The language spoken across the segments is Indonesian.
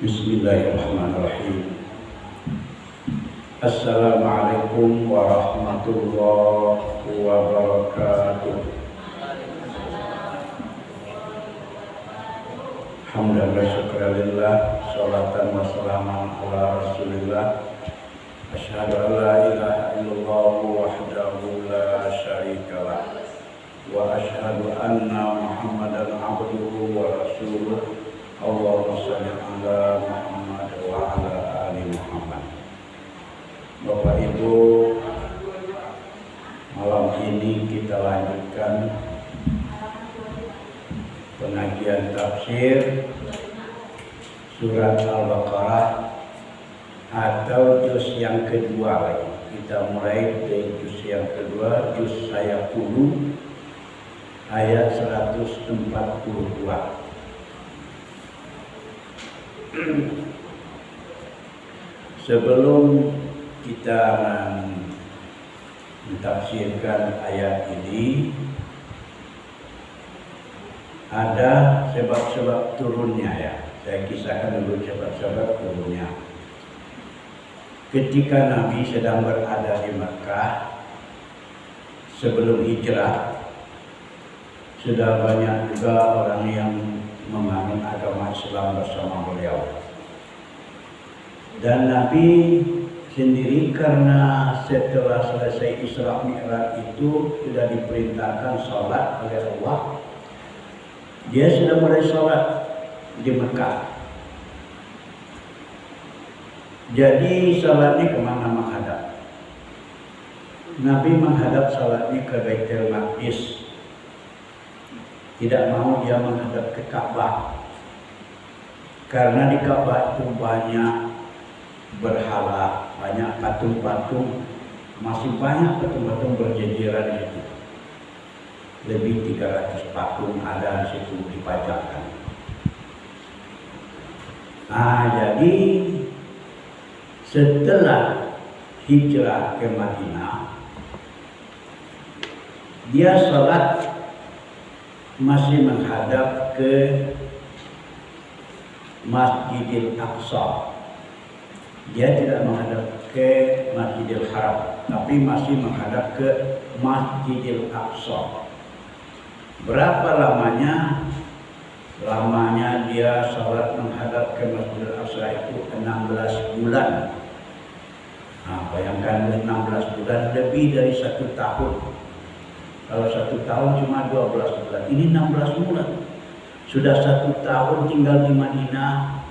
Bismillahirrahmanirrahim. Assalamualaikum warahmatullahi wabarakatuh. Alhamdulillah, syukralillah, sholatan wa salaman ala rasulillah. Asyhadu an la ilaha illallah wahdahu la syarikalah wa asyhadu anna Muhammadan abduhu wa rasuluh. Allahumma shalli ala Muhammad wa ala ali Muhammad. Bapak Ibu, malam ini kita lanjutkan pengajian tafsir surat Al-Baqarah atau juz yang kedua lagi. Kita mulai dari juz yang kedua, juz ayat 10 ayat 142. Sebelum kita mentafsirkan ayat ini, ada sebab-sebab turunnya ya. Saya kisahkan dulu sebab-sebab turunnya. Ketika Nabi sedang berada di Mekah sebelum hijrah, sudah banyak juga orang yang menganut agama Islam bersama beliau. Dan Nabi sendiri karena setelah selesai Isra Mi'raj itu sudah diperintahkan sholat oleh Allah. Dia sudah mulai sholat di Mekah. Jadi sholatnya kemana menghadap? Nabi menghadap sholatnya ke Baitul Maqdis. Tidak mau dia menghadap ke Ka'bah, karena di Ka'bah itu banyak berhala, banyak patung-patung, masih banyak patung-patung berjejeran itu. Lebih 300 patung ada di situ dipajangkan. Nah, jadi setelah hijrah ke Madinah, dia sholat masih menghadap ke Masjidil Aqsa. Dia tidak menghadap ke Masjidil Haram, tapi masih menghadap ke Masjidil Aqsa. Berapa lamanya? Lamanya dia sholat menghadap ke Masjidil Aqsa itu 16 bulan. Nah, bayangkan 16 bulan, lebih dari 1 tahun. Kalau 1 tahun cuma 12 bulan, ini 16 bulan. Sudah 1 tahun tinggal di Madinah.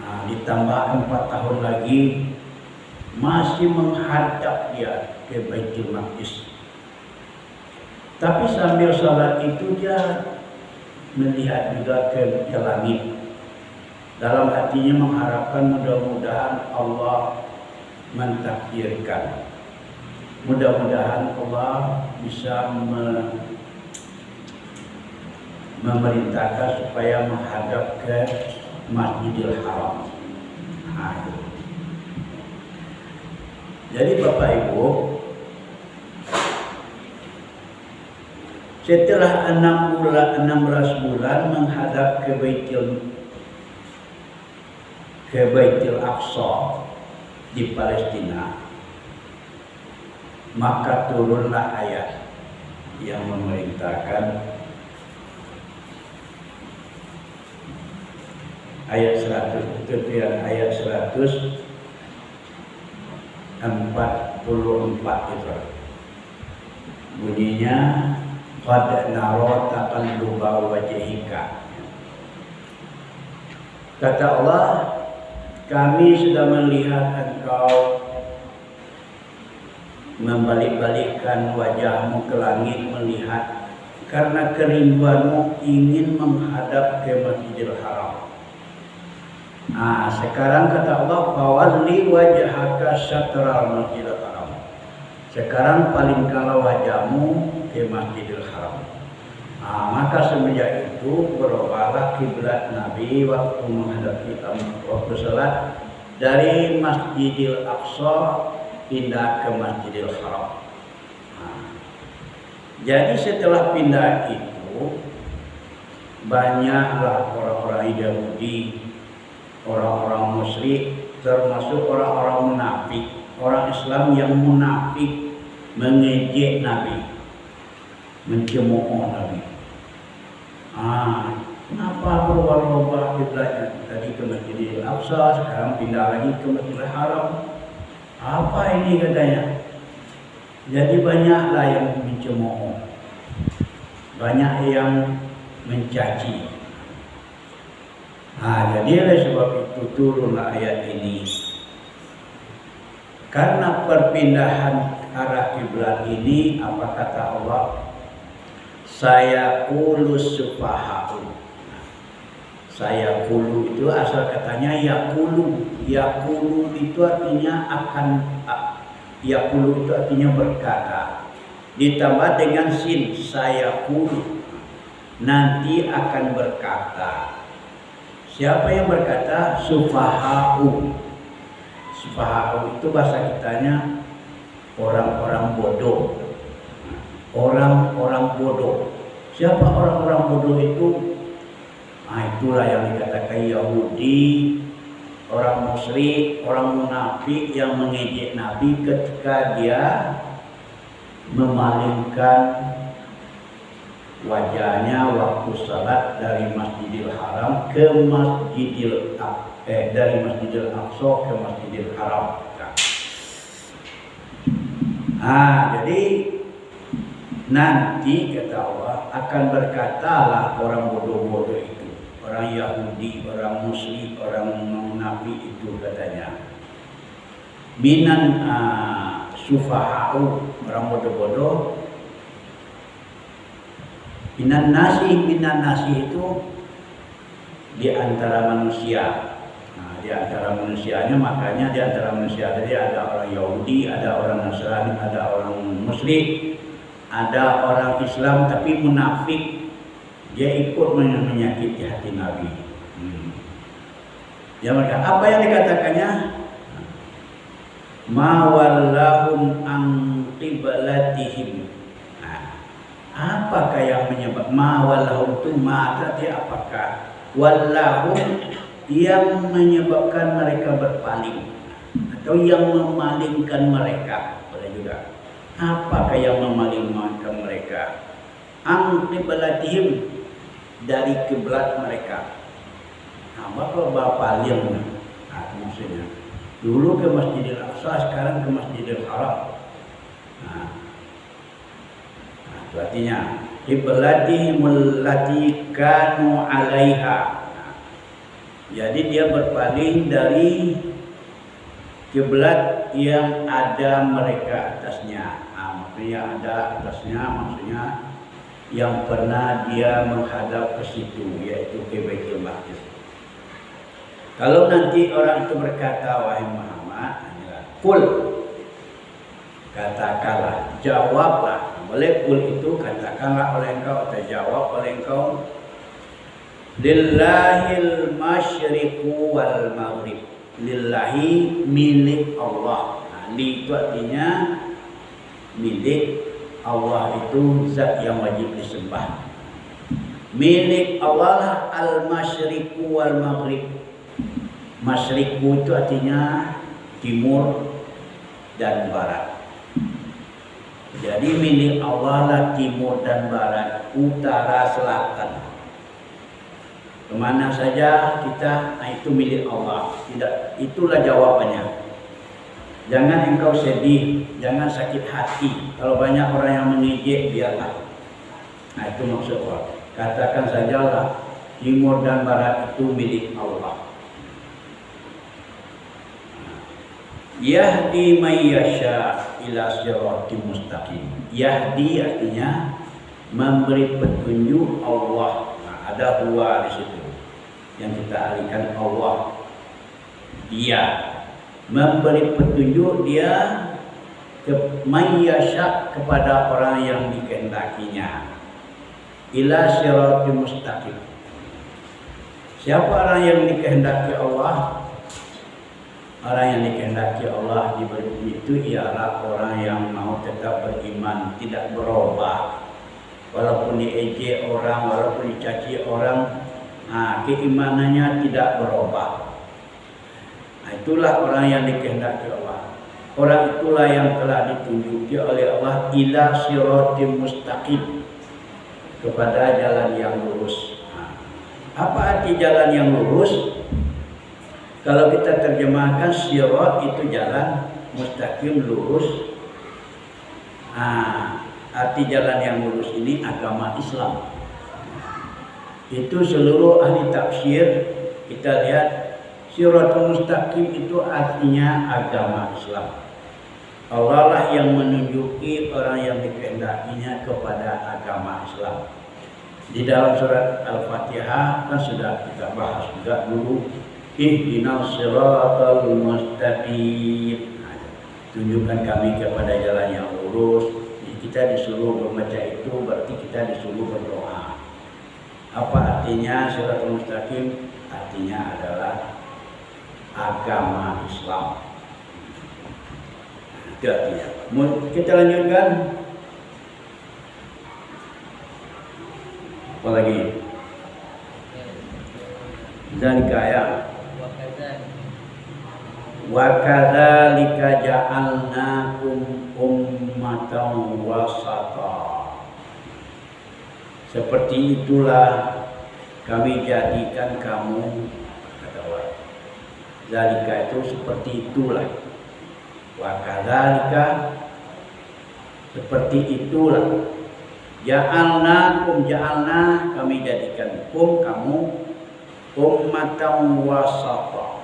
Nah, ditambah 4 tahun lagi, masih menghadap dia ke Baitul Maqdis. Tapi sambil sholat itu dia melihat juga ke langit. Dalam hatinya mengharapkan mudah-mudahan Allah mentakdirkan. Mudah-mudahan Allah bisa memerintahkan supaya menghadap ke Masjidil Haram. Nah, jadi Bapak Ibu, setelah 16 bulan menghadap ke Baitul Aqsa di Palestina, maka turunlah ayat yang memerintahkan, ayat 100 itu ayat 144 itu. Bunyinya qad nara taqalluba wajhika. Kata Allah, kami sudah melihat engkau membalik-balikkan wajahmu ke langit melihat, karena kerinduanmu ingin menghadap ke Masjidil Haram. Nah, sekarang kata Allah, fawalli wajhaka syatral Masjidil Haram. Sekarang palingkanlah wajahmu ke Masjidil Haram. Nah, maka semenjak itu berubahlah kiblat Nabi waktu menghadapi waktu salat dari Masjidil Aqsa pindah ke Masjidil Haram. Nah, jadi setelah pindah itu banyaklah orang-orang Yahudi orang-orang musyrik, termasuk orang-orang munafik, orang Islam yang munafik, mengejek Nabi, mencemooh Nabi. Kenapa berubah-ubah kiblatnya? Tadi ke Masjidil Aqsa, sekarang pindah lagi ke Masjidil Haram. Apa ini katanya? Jadi banyaklah yang mencemooh, banyak yang mencaci. Jadi oleh sebab itu turunlah ayat ini. Karena perpindahan arah kiblat ini, apa kata Allah? Saya kulus sufaha'u. Saya kulu itu asal katanya yakulu. Yakulu itu artinya yakulu itu artinya berkata. Ditambah dengan sin, saya kulu. Nanti akan berkata. Siapa yang berkata? Sufaha'u. Sufaha'u itu bahasa kitanya orang-orang bodoh. Orang-orang bodoh. Siapa orang-orang bodoh itu? Itulah yang dikatakan Yahudi, orang musyrik, orang munafik yang mengejek Nabi ketika dia memalingkan wajahnya waktu salat dari Masjidil Haram ke dari Masjidil Aqsa ke Masjidil Haram. Jadi nanti kata Allah akan berkatalah orang bodoh-bodoh itu, orang Yahudi, orang musyrik, orang munafik itu katanya, minan sufaha'u, orang bodoh-bodoh, minan nasi itu di antara manusia. Di antara manusianya, makanya di antara manusia tadi ada orang Yahudi, ada orang Nasrani, ada orang musyrik, ada orang Islam tapi munafik, dia ikut menyakiti hati Nabi. Ya mereka, apa yang dikatakannya? Ma wallahum an qiblatihim. Apakah yang menyebab ma wallahum itu ma berarti apakah? Wallahum yang menyebabkan mereka berpaling atau yang memalingkan mereka, boleh juga. Apakah yang memalingkan mereka? An qiblatihim, dari kiblat mereka. Apa berpaling? Maksudnya dulu ke Masjidil Aqsa, sekarang ke Masjidil Haram. Itu artinya qiblatihim allati kanu 'alaiha. Jadi dia berpaling dari kiblat yang ada mereka atasnya. Maksudnya ada atasnya, maksudnya yang pernah dia menghadap ke situ, yaitu ke Baitul Maqdis. Kalau nanti orang itu berkata, wahai Muhammad, qul, katakanlah, jawablah. Boleh qul itu katakanlah oleh engkau atau jawab oleh engkau. Lillahil masyriqu wal maghrib. Lillahi, milik Allah. Li itu artinya milik Allah, itu zat yang wajib disembah. Milik Allah lah al-masyriqu wal maghrib. Masyriqu itu artinya timur dan barat. Jadi milik Allah lah timur dan barat, utara selatan. Kemana saja kita, itu milik Allah. Tidak, itulah jawabannya. Jangan engkau sedih, jangan sakit hati. Kalau banyak orang yang mengejek, biarlah. Itu maksud Allah. Katakan sajalah, timur dan barat itu milik Allah. Yahdi may yasha ila siratim mustaqim. Yahdi artinya memberi petunjuk Allah. Ada huwa di situ yang kita alihkan Allah. Dia memberi petunjuk, dia may yasha kepada orang yang dikehendakinya. Ila siratim mustaqim. Siapa orang yang dikehendaki Allah? Orang yang dikehendaki Allah diberi itu ialah orang yang mau tetap beriman, tidak berubah. Walaupun diejek orang, walaupun dicaci orang, keimanannya tidak berubah. itulah orang yang dikehendaki Allah. Orang itulah yang telah ditunjuki oleh Allah ila siratim mustaqim, kepada jalan yang lurus. Apa arti jalan yang lurus? Kalau kita terjemahkan sirat itu jalan, mustaqim lurus. Arti jalan yang lurus ini agama Islam. Itu seluruh ahli tafsir kita lihat siratul mustaqim itu artinya agama Islam. Allah lah yang menunjuki orang yang dikehendakinya kepada agama Islam. Di dalam surat Al-Fatihah kan sudah kita bahas juga dulu, ihdinas siratal mustaqim. Tunjukkan kami kepada jalan yang lurus. Kita disuruh membaca itu, berarti kita disuruh berdoa. Apa artinya siratal mustaqim? Artinya adalah agama Islam. Itu artinya. Kita lanjutkan. Apa lagi? Zalika ya. Wa kadzalika ja'alnakum ummatan wasata. Seperti itulah kami jadikan kamu, kata Allah. Zalika itu seperti itulah. Wa kadzalika seperti itulah. Ja'alna kami jadikan kamu ummatan wasata,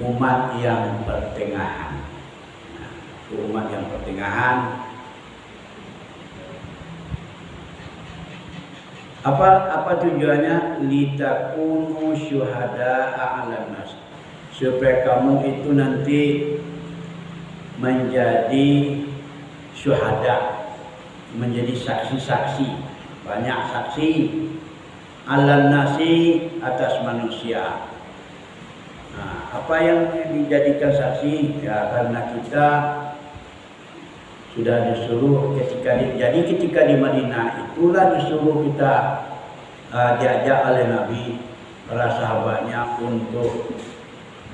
umat yang pertengahan. Umat yang pertengahan. Apa tujuannya? Litakunu syuhada'a 'alan nas, supaya kamu itu nanti menjadi syuhada, menjadi saksi-saksi, banyak saksi 'alan nasi, atas manusia. Apa yang dijadikan saksi? Ya, karena kita sudah disuruh ketika di Madinah itulah disuruh kita diajak oleh Nabi para sahabatnya untuk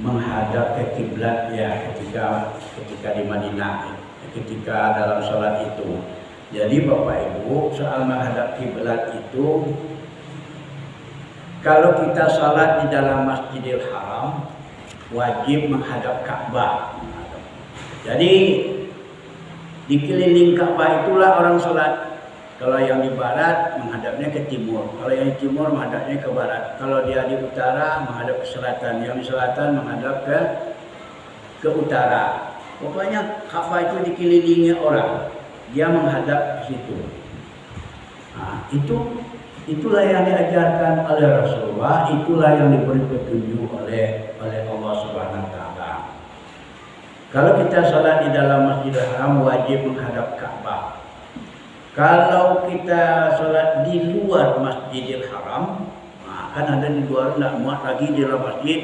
menghadap ke kiblat ya ketika di Madinah, ketika dalam sholat itu. Jadi Bapak Ibu, soal menghadap kiblat itu, kalau kita sholat di dalam Masjidil Haram wajib menghadap Ka'bah. Jadi di keliling Ka'bah itulah orang sholat. Kalau yang di barat menghadapnya ke timur, kalau yang di timur menghadapnya ke barat. Kalau dia di utara menghadap ke selatan, yang di selatan menghadap ke utara. Pokoknya Ka'bah itu dikelilingi orang, dia menghadap ke situ. Itulah yang diajarkan oleh Rasulullah, itulah yang diberi petunjuk oleh Allah Subhanahu wa taala. Kalau kita sholat di dalam Masjidil Haram wajib menghadap Ka'bah. Kalau kita sholat di luar Masjidil Haram, kan ada di luar, tidak muat lagi di dalam masjid.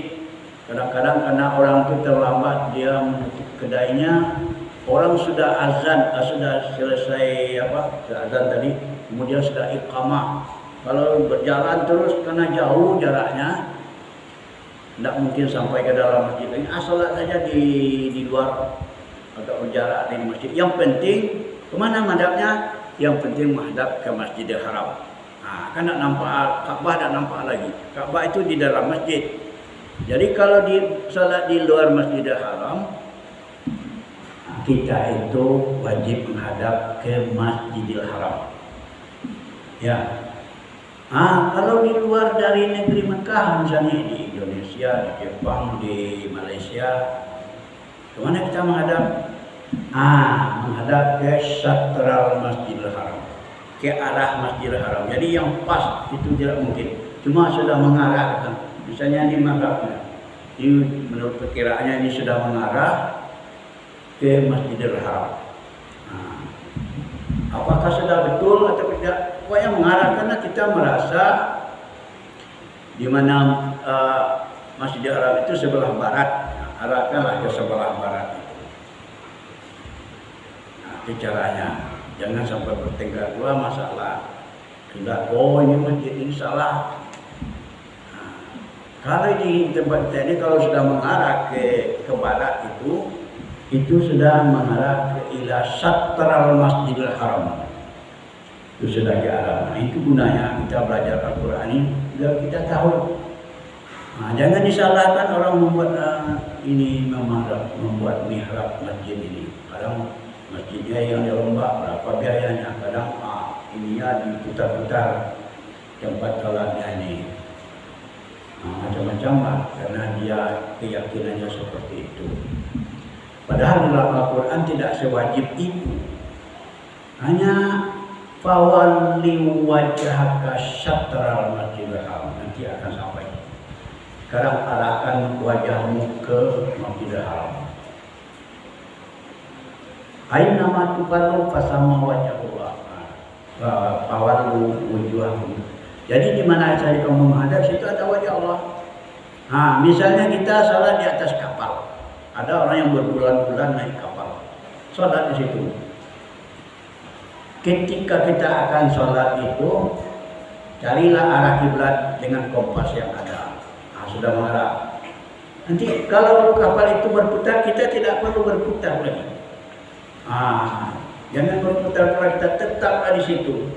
Kadang-kadang karena orang itu terlambat, dia menutup kedainya, orang sudah azan, sudah selesai azan tadi, kemudian sudah iqamah. Kalau berjalan terus karena jauh jaraknya, tidak mungkin sampai ke dalam masjid ini. Sholat saja di luar, agak berjarak di masjid. Yang penting kemana madhabnya? Yang penting menghadap ke Masjidil Haram. Kan tidak nampak Ka'bah, tidak nampak lagi. Ka'bah itu di dalam masjid. Jadi kalau sholat di luar Masjidil Haram, kita itu wajib menghadap ke Masjidil Haram. Ya. Kalau di luar dari negeri Mekah, misalnya di Indonesia, di Jepang, di Malaysia, kemana kita menghadap? Menghadap ke Syatral Masjidil Haram, ke arah Masjidil Haram. Jadi yang pas itu tidak mungkin, cuma sudah mengarahkan. Misalnya ini madhabnya, menurut perkiraannya ini sudah mengarah ke Masjidil Haram. Apakah sudah betul atau tidak? Pokoknya mengarah, karena kita merasa di mana Masjidil Haram itu sebelah barat, arahkanlah ke sebelah barat. Itu caranya, jangan sampai bertengkar dua masalah. Tidak, ini masjid ini salah. Kalau di tempat kita ini kalau sudah mengarah ke barat itu sudah mengarah ke ila satral masjidil haram. Itu sudah ke arah. Nah, itu gunanya kita belajar Al-Quran ini biar kita tahu. Nah, jangan disalahkan orang membuat ini membuat mihrab masjid ini. Kadang masjidnya yang dirombak, berapa biayanya? Kadang ininya diputar-putar tempat sholatnya ini. Macam-macam lah, karena dia keyakinannya seperti itu. Padahal dalam Al-Quran tidak sewajib itu. Hanya fawalli wajhaka syatral masjidil haram. Nanti akan sampai. Sekarang arahkan wajahmu ke Masjidil Haram. Aina ma tuqallu fasama wajhullah. Fawallu wujuhakum. Jadi di mana saja kamu menghadap, situ ada wajah Allah. Misalnya kita salat di atas kapal. Ada orang yang berbulan-bulan naik kapal. Salat di situ. Ketika kita akan salat itu, carilah arah kiblat dengan kompas yang ada. Sudah mengarah. Nanti kalau kapal itu berputar, kita tidak perlu berputar lagi. Jangan berputar pula, kita tetaplah di situ.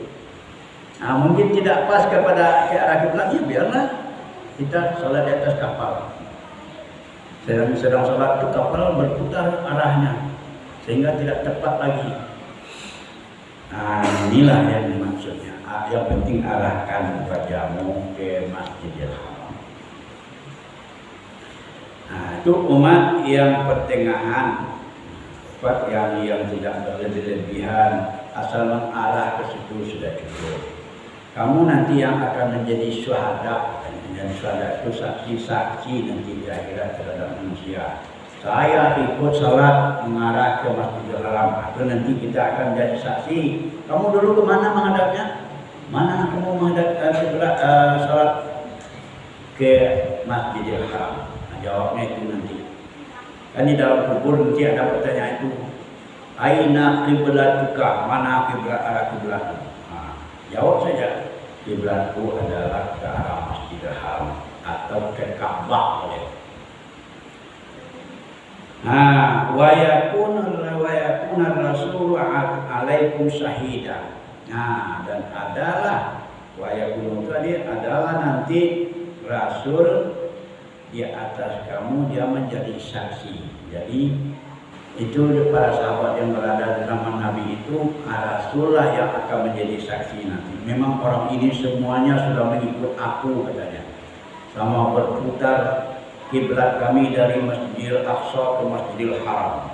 Mungkin tidak pas kepada ke arah kiblatnya, biarlah kita salat di atas kapal. Sedang salat itu kapal berputar arahnya sehingga tidak tepat lagi. Inilah yang dimaksudnya. Yang penting arahkan wajahmu ke Masjidil Haram. Itu umat yang pertengahan, yang tidak berlebihan, asal mengarah ke situ sudah cukup. Kamu nanti yang akan menjadi syuhada, dan syuhada itu saksi-saksi nanti di akhirat terhadap manusia. Saya ikut salat mengarah ke Masjidil Haram, atau nanti kita akan jadi saksi. Kamu dulu kemana menghadapnya? Mana kamu menghadap salat ke Masjidil Haram? Jawabnya itu nanti. Kan di dalam kubur nanti ada pertanyaan itu. Aina qiblatuka? Mana arah kiblat? Jawab saja. Kiblatku adalah ke arah Masjidil Haram atau ke Ka'bah. Wa yakuna rasul alaikum syahida. Dan adalah wa yakunu tadi adalah nanti rasul di atas kamu, dia menjadi saksi. Jadi itu para sahabat yang berada di zaman Nabi itu, Rasulullah yang akan menjadi saksi nanti. Memang orang ini semuanya sudah mengikut aku katanya. Sama berputar kiblat kami dari Masjidil Aqsa ke Masjidil Haram.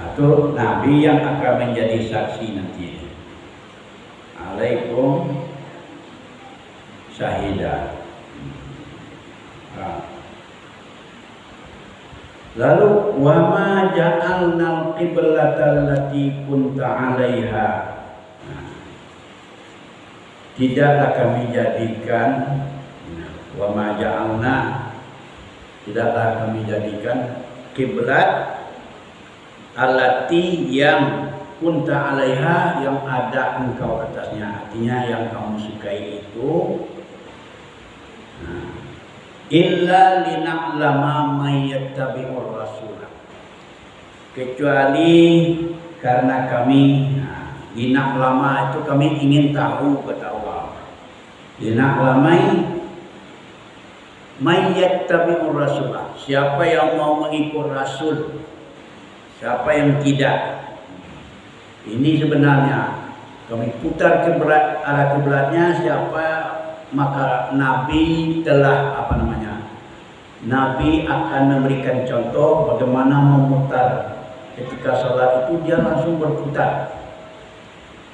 Itu Nabi yang akan menjadi saksi nanti. Alaikum syahidah. Lalu wa ma ja'alnal qiblata allati kunta 'alaiha. Tidaklah kami jadikan wa ma ja'alna, tidaklah kami jadikan kiblat allati yang kunta 'alaiha, yang ada engkau atasnya, artinya yang kamu sukai itu, illa lina'lama may yattabi'ur rasul, kecuali karena kami lina'lama itu kami ingin tahu, kata Allah, lina'lama may yattabi'ur rasul, siapa yang mau mengikut rasul, siapa yang tidak. Ini sebenarnya kami putar arah kiblatnya siapa, maka Nabi telah Nabi akan memberikan contoh bagaimana memutar. Ketika sholat itu dia langsung berputar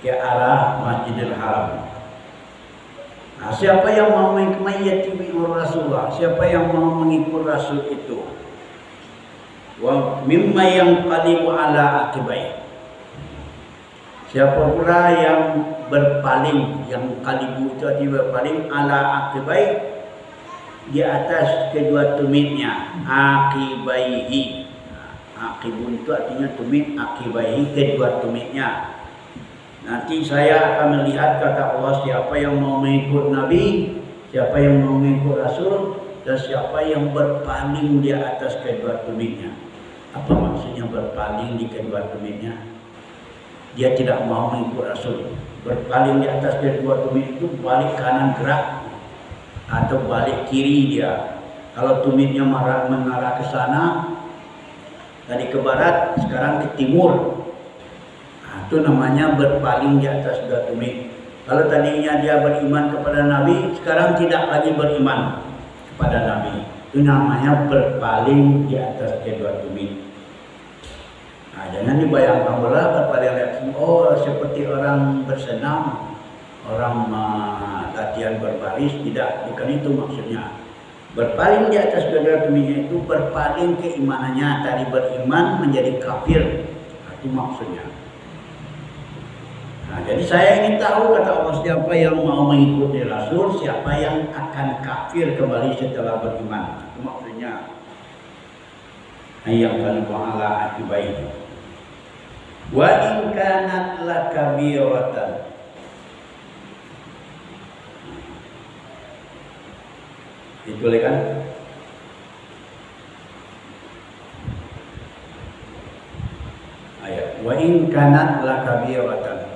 ke arah Masjidil Haram. Siapa yang mau mengikuti Rasulullah, siapa yang mau mengikut Rasul itu, wa mimma yang qalibu ala aqibai, siapa pula yang berpaling, yang qalibu itu artinya berpaling, ala aqibai, di atas kedua tumitnya, akibaihi. Akibun itu artinya tumit, akibaihi kedua tumitnya. Nanti saya akan melihat, kata Allah, siapa yang mau mengikut Nabi, siapa yang mau mengikut Rasul, dan siapa yang berpaling di atas kedua tumitnya. Apa maksudnya berpaling di kedua tumitnya? Dia tidak mau mengikut Rasul. Berpaling di atas kedua tumit itu balik kanan gerak atau balik kiri dia. Kalau tumitnya mengarah ke sana, tadi ke barat, sekarang ke timur. Nah, itu namanya berpaling di atas dua tumit. Kalau tadinya dia beriman kepada Nabi, sekarang tidak lagi beriman kepada Nabi. Itu namanya berpaling di atas kedua tumit. Nah, jangan dibayangkan pula berpaling, oh seperti orang bersenam, orang latihan berbaris. Tidak, bukan itu maksudnya. Berpaling di atas kedua tumitnya itu berpaling keimanannya, dari beriman menjadi kafir. Nah, itu maksudnya. Nah, jadi saya ingin tahu, kata Allah, siapa yang mau mengikuti Rasul, siapa yang akan kafir kembali setelah beriman. Itu maksudnya. Yang ala akibaih. Wa in kanat lakabiratan. Ditulis kan? Ayat. Wa in kanat lakabiratan.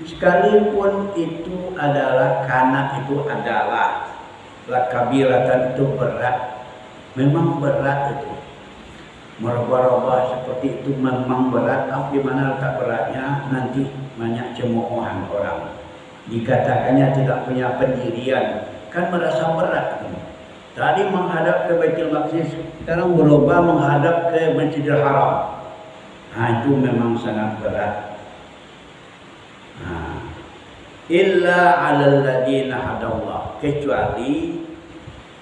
Sekalipun itu adalah, kanat itu adalah, lakabiratan itu berat. Memang berat itu. Merubah-rubah seperti itu memang berat. Tapi mana letak beratnya? Nanti banyak cemoohan orang. Dikatakannya tidak punya pendirian. Kan merasa berat. Tadi menghadap ke Baitul Maqdis, sekarang berubah menghadap ke Masjidil Haram. Nah, itu memang sangat berat. Nah, illa 'alal ladzina hadallah, kecuali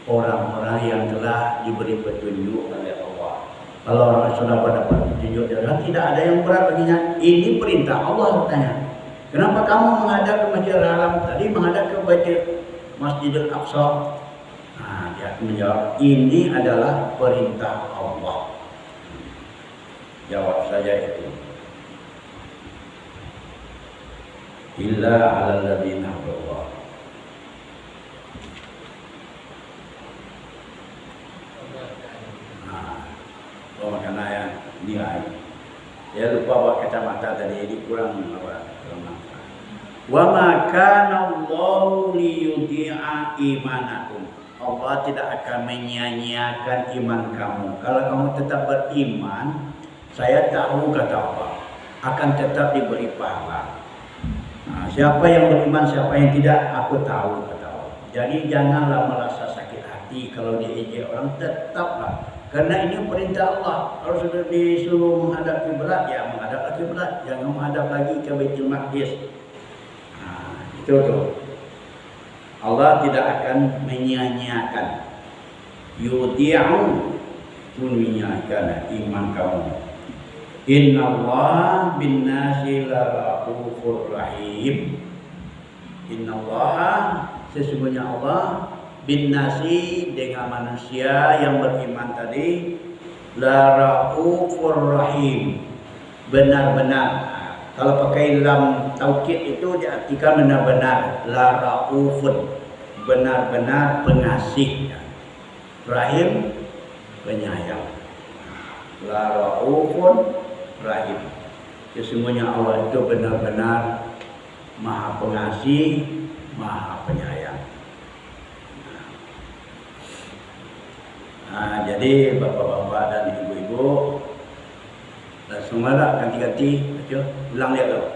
orang-orang yang telah diberi petunjuk oleh Allah. Kalau orang sudah mendapat petunjuk dari Allah, tidak ada yang berat baginya. Ini perintah Allah bertanya. Kenapa kamu menghadap ke Masjidil Haram? Tadi menghadap ke Masjidil Aqsa. Nah, dia menjawab, ini adalah perintah Allah. Jawab saja itu. Illa 'alal ladzina hadallah. Karena yang nilai. Dia lupa bawa kacamata tadi, jadi kurang apa? Wa ma kana Allahu liyudhi'a imanakum. Allah tidak akan menyia-nyiakan iman kamu. Kalau kamu tetap beriman, saya tahu, kata Allah, akan tetap diberi pahala. Nah, siapa yang beriman, siapa yang tidak, aku tahu, kata Allah. Jadi janganlah merasa sakit hati kalau diejek orang, tetaplah. Karena ini perintah Allah. Kalau sudah disuruh menghadap kiblat, ya menghadap kiblat. Jangan menghadap lagi ke Baitul Maqdis. Nah, itu tuh. Allah tidak akan menyia-nyiakan. Yudhi'u, menyiakan iman kamu. Innallaha bin-nasi laraufur rahim. Innallaha, sesungguhnya Allah, bin nasi, dengan manusia yang beriman tadi, la raufur rahim, benar-benar. Kalau pakai lam taukid itu diartikan benar-benar. La raufun, benar-benar pengasih. Rahim, penyayang. La raufun rahim, sesungguhnya Allah itu benar-benar maha pengasih, maha penyayang. Nah, jadi bapak-bapak dan ibu-ibu, semua lah ganti-ganti, ulang lihat loh.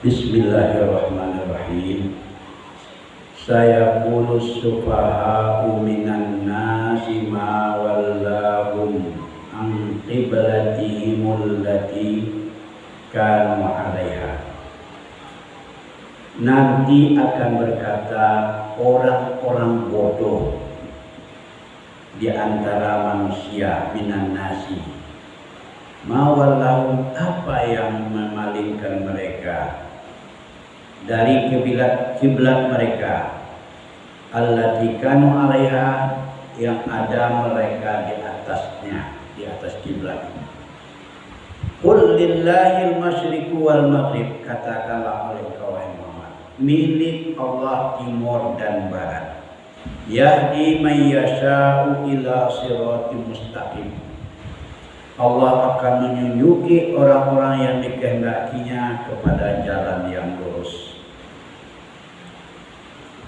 Bismillahirrahmanirrahim. Sayaqulus sufaha'u minan nasi ma wallahum an qiblatihimul lati kanu 'alaiha. nanti akan berkata orang-orang bodoh di antara manusia, minan nasi, mawallahu, apa yang memalingkan mereka dari kiblat mereka, allati kanu 'alaiha, yang ada mereka di atasnya, di atas kiblat. Qul lillahil masyriqu wal maghrib, katakanlah oleh engkau wahai Muhammad, milik Allah timur dan barat. Yahdi man yasha'u ila siratim mustaqim, Allah akan menunjuki orang-orang yang dikehendakinya kepada jalan yang lurus.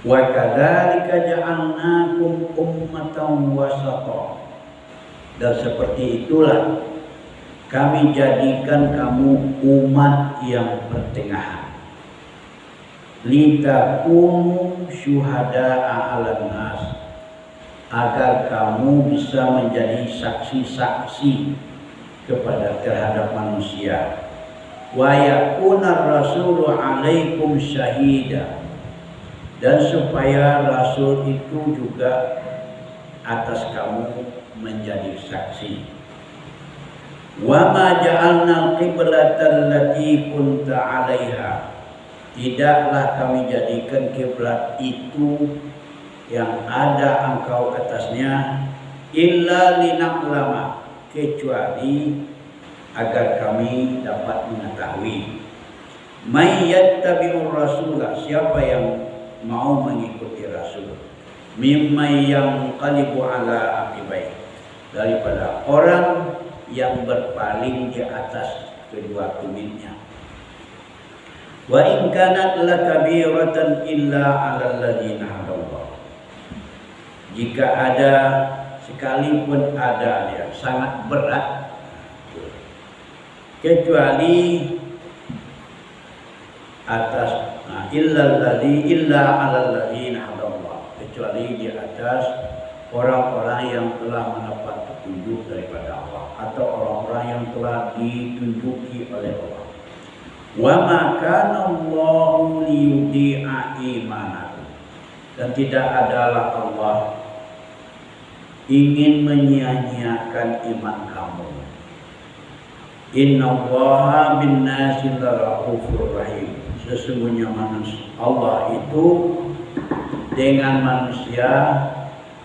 Wa kadzalika ja'alnakum ummatan wasata, dan seperti itulah kami jadikan kamu umat yang pertengahan. Litakunu syuhada'a 'alan nas, agar kamu bisa menjadi saksi-saksi terhadap manusia. Wa yakunar rasulu 'alaikum syahida, dan supaya Rasul itu juga atas kamu menjadi saksi. Wa ma ja'alna al-qiblata allati kunta 'alaiha, tidaklah kami jadikan kiblat itu yang ada engkau atasnya, illa linaklama, kecuali agar kami dapat mengetahui, may yattabi'ur rasulah, siapa yang mau mengikuti Rasul, mimman yanqalibu ala aqibai, daripada orang yang berpaling di atas kedua tumitnya. Wa in kanat lakabiratan illa 'alal ladzina hadallah, jika ada, sekalipun ada dia sangat berat, kecuali atas illa 'alal ladzina hadallah, kecuali di atas orang-orang yang telah mendapat petunjuk daripada Allah, atau orang-orang yang telah ditunjuki oleh Allah. Wa ma kana Allahu liyudhi'a imanakum, dan tidak adalah Allah ingin menyia-nyiakan iman kamu. Innallaha bin-nasi laraufur rahim, sesungguhnya Allah itu dengan manusia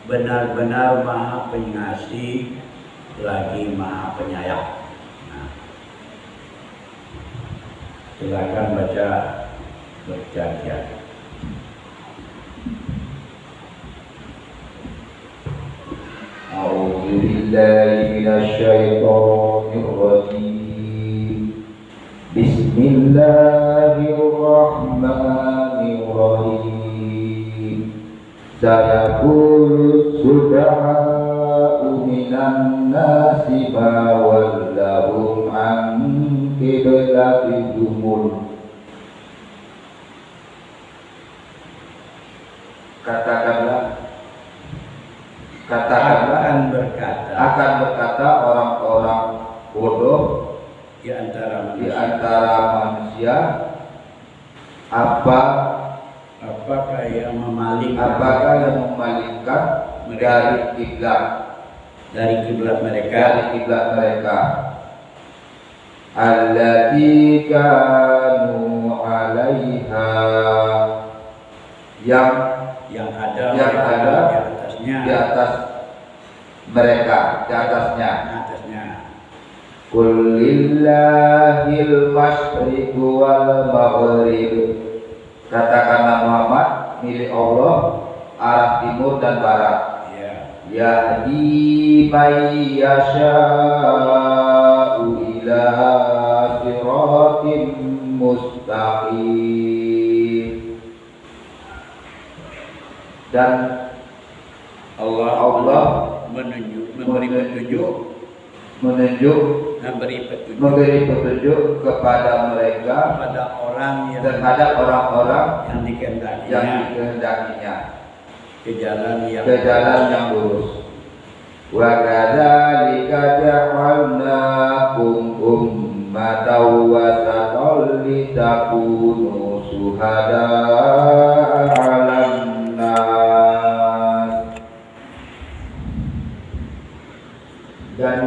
benar-benar maha pengasih lagi maha penyayang. Silakan baca berjanjian. A'udzu billahi minasy syaithanir rajim. Bismillahirrahmanirrahim. Sayaqulu sufaha'u minan nasi ma wallahum an qiblatihim. Katakanlah akan berkata orang-orang bodoh di antara manusia, apakah yang memalingkan dari kiblat mereka allati kanu 'alaiha, yang ada di atasnya. Qul lillahil masyriqu wal maghrib, katakanlah Muhammad, milik Allah arah timur dan barat. Yahdi may yasha'u ila siratim mustaqim, dan Allah memberi petunjuk kepada mereka, terhadap orang-orang yang dikehendakinya ke jalan yang lurus. Wa kadzalika ja'alnakum ummatan wasatan litakunu syuhada'a 'alan nas. Dan